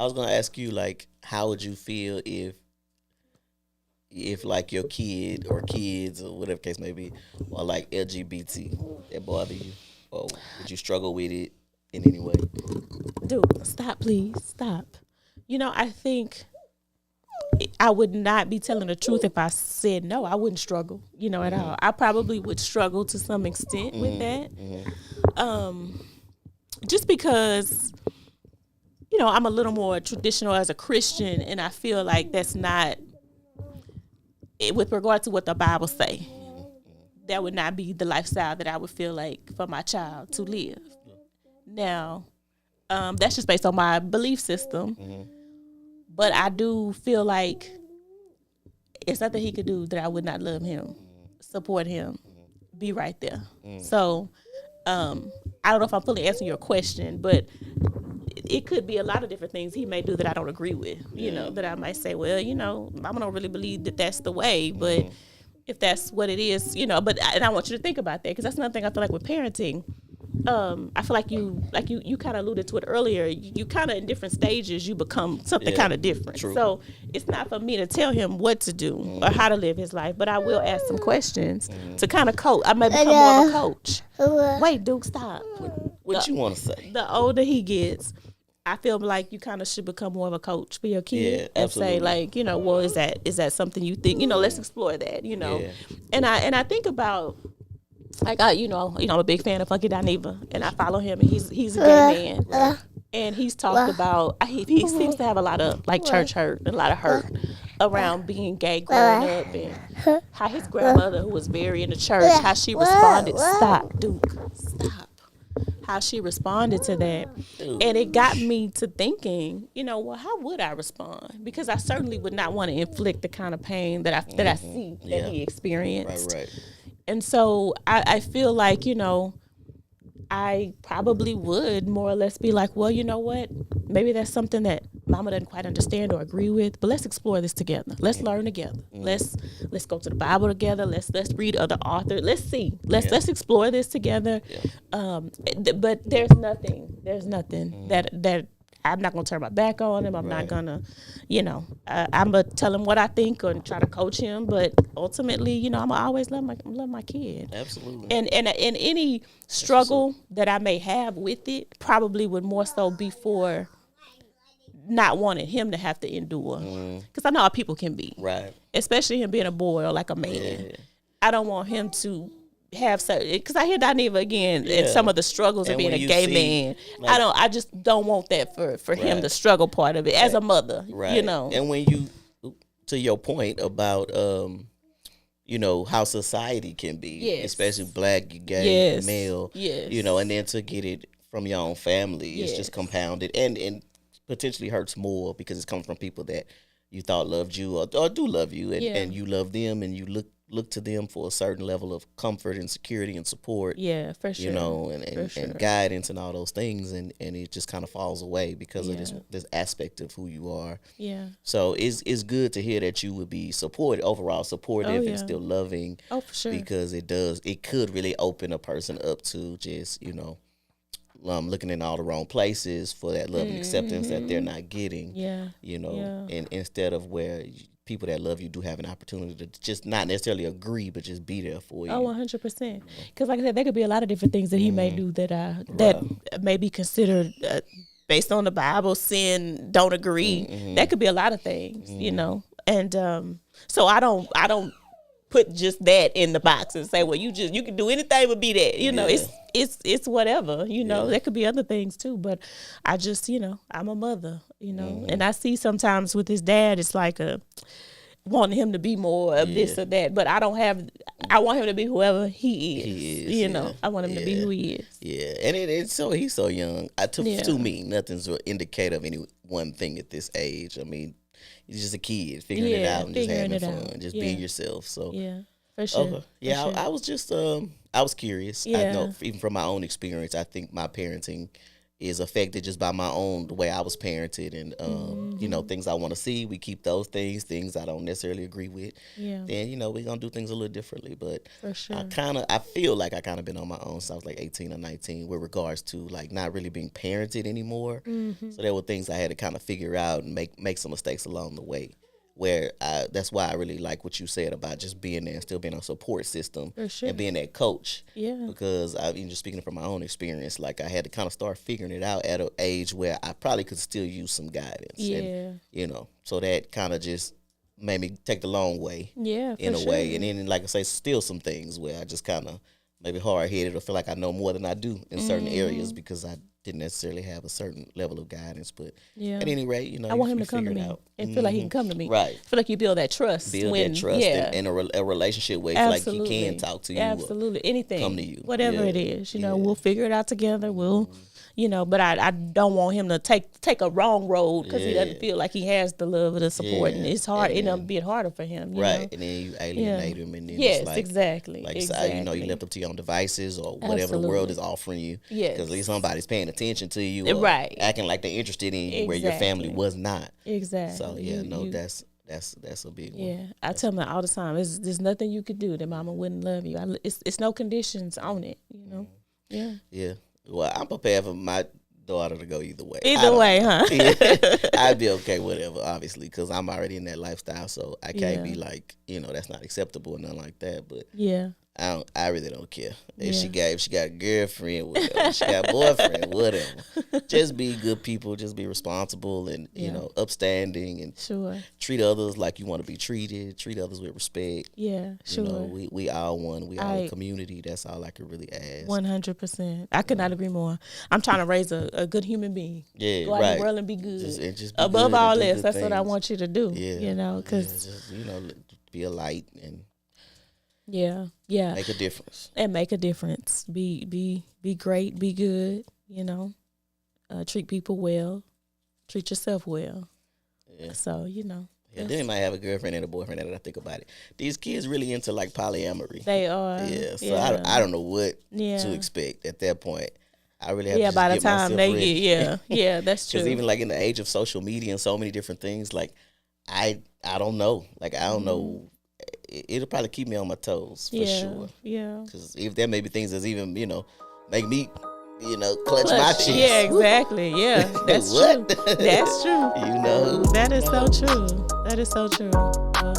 I was gonna ask you, like, how would you feel if like your kid or kids or whatever case may be are like LGBT that bother you, or would you struggle with it in any way? Dude, stop, please. Stop. I think I would not be telling the truth if I said no. I wouldn't struggle, at all. I probably would struggle to some extent with that. Just because, I'm a little more traditional as a Christian, and I feel like that's not, with regard to what the Bible say, that would not be the lifestyle that I would feel like for my child to live. Now, that's just based on my belief system. But I do feel like it's nothing he could do that I would not love him, support him, be right there. So I don't know if I'm fully answering your question, but it could be a lot of different things he may do that I don't agree with, that I might say, well, I don't really believe that that's the way, but if that's what it is, and I want you to think about that, because that's another thing I feel like with parenting. I feel like you kind of alluded to it earlier. You kind of in different stages, you become something kind of different. True. So it's not for me to tell him what to do or how to live his life, but I will ask some questions to kind of coach. I may become more of a coach. Wait, Duke, stop. What you want to say? The older he gets, I feel like you kind of should become more of a coach for your kid, and absolutely. say, like, well, is that something you think? Let's explore that. And I think about. Like I'm a big fan of Funky Dineva, and I follow him, and he's a gay man, and he's talked about he seems to have a lot of like church hurt and a lot of hurt around being gay growing up, and how his grandmother, who was very in the church, how she responded. Stop, Duke, stop. How she responded to that, and it got me to thinking, well, how would I respond? Because I certainly would not want to inflict the kind of pain that I see that he experienced. Right. And so I feel like, I probably would more or less be like, well, you know what? Maybe that's something that Mama doesn't quite understand or agree with, but let's explore this together. Let's learn together. Let's go to the Bible together. Let's read other authors. Let's see. Let's explore this together. But there's nothing that I'm not going to turn my back on him. I'm not going to, I'm going to tell him what I think and try to coach him. But ultimately, I'm going to always love my kid. Absolutely. And any struggle that I may have with it probably would more so be for not wanting him to have to endure. Because I know how people can be. Right. Especially him being a boy or like a man. Yeah. I don't want him to have certain, because I hear Dineva again and some of the struggles of being a gay man. Like, I just don't want that for him, the struggle part of it as a mother. Right. And when you, to your point about how society can be, especially black, gay, male, and then to get it from your own family, it's just compounded and potentially hurts more because it's coming from people that you thought loved you or do love you, and you love them, and you look to them for a certain level of comfort and security and support. Yeah, for sure. And guidance and all those things, and it just kind of falls away because of this aspect of who you are. Yeah. So it's good to hear that you would be overall supportive and still loving. Oh, for sure. Because it could really open a person up to just, looking in all the wrong places for that love and acceptance that they're not getting. Yeah. And instead of where people that love you do have an opportunity to just not necessarily agree, but just be there for you. Oh, 100%. Because like I said, there could be a lot of different things that he may do that may be considered based on the Bible, sin, don't agree. That could be a lot of things, And so I don't put just that in the box and say, well, you can do anything but be that. It's whatever, There could be other things too, but I just, I'm a mother, and I see sometimes with his dad, it's like wanting him to be more of this or that, but I want him to be whoever he is. I want him to be who he is. Yeah, and he's so young. To me, nothing's an indicator of any one thing at this age. I mean, he's just a kid figuring it out and just having fun, just being yourself. So for sure. Okay. Yeah, for sure. I was just I was curious. I know even from my own experience, I think my parenting is affected just by my own, the way I was parented, and you know, things I want to see, we keep those things I don't necessarily agree with, then, you know, we're gonna do things a little differently. But for sure, I feel like I kind of been on my own since I was like 18 or 19 with regards to like not really being parented anymore. So there were things I had to kind of figure out and make some mistakes along the way. Where that's why I really like what you said about just being there and still being a support system, and being that coach. Because I've even just speaking from my own experience, like I had to kind of start figuring it out at an age where I probably could still use some guidance. And, you know, so that kind of just made me take the long way. In a way. And then, like I say, still some things where I just kind of maybe hard-headed or feel like I know more than I do in certain areas because I didn't necessarily have a certain level of guidance. But at any rate, you know, I want him to come to me and feel like he can come to me. Right. Feel like you build that trust. And a relationship where you feel like he can talk to you. Absolutely. Anything. Come to you. Whatever it is. You know, we'll figure it out together. We'll, you know, but I don't want him to take a wrong road because he doesn't feel like he has the love or the support. And it's hard. It'll be harder for him. You know? And then you alienate him. And then it's like, exactly. Like, you know, you left up to your own devices or whatever the world is offering you. Because at least somebody's paying attention to you. Or acting like they're interested in you where your family was not. Exactly. So, that's a big one. Yeah, I tell them all the time, there's nothing you could do that mama wouldn't love you. It's no conditions on it, you know. Yeah. Well, I'm prepared for my daughter to go either way. Either way, huh? I'd be okay, whatever, obviously, because I'm already in that lifestyle, so I can't be like, you know, that's not acceptable or nothing like that. But I really don't care. If she got a girlfriend, whatever. She got a boyfriend, whatever. Just be good people. Just be responsible and you know, upstanding, and treat others like you want to be treated. Treat others with respect. You know, we all one. We all a community. That's all I could really ask. 100%. I could not agree more. I'm trying to raise a good human being. Go out in the world and be good. Just be above good all else, that's what I want you to do. You know, because you know, be a light and. Make a difference. And make a difference. Be great, be good, you know. Treat people well. Treat yourself well. So, you know. Then they might have a girlfriend and a boyfriend now that I think about it. These kids really into like polyamory. They are. So I don't know what to expect at that point. I really have to just by the get time they ready. get, that's true. Because even like in the age of social media and so many different things, like I don't know. Like I don't know. It'll probably keep me on my toes for sure. Because if there may be things that's even, you know, make me, you know, clutch my cheeks. Exactly. That's true. That's true. You know. That is so true. That is so true. Well,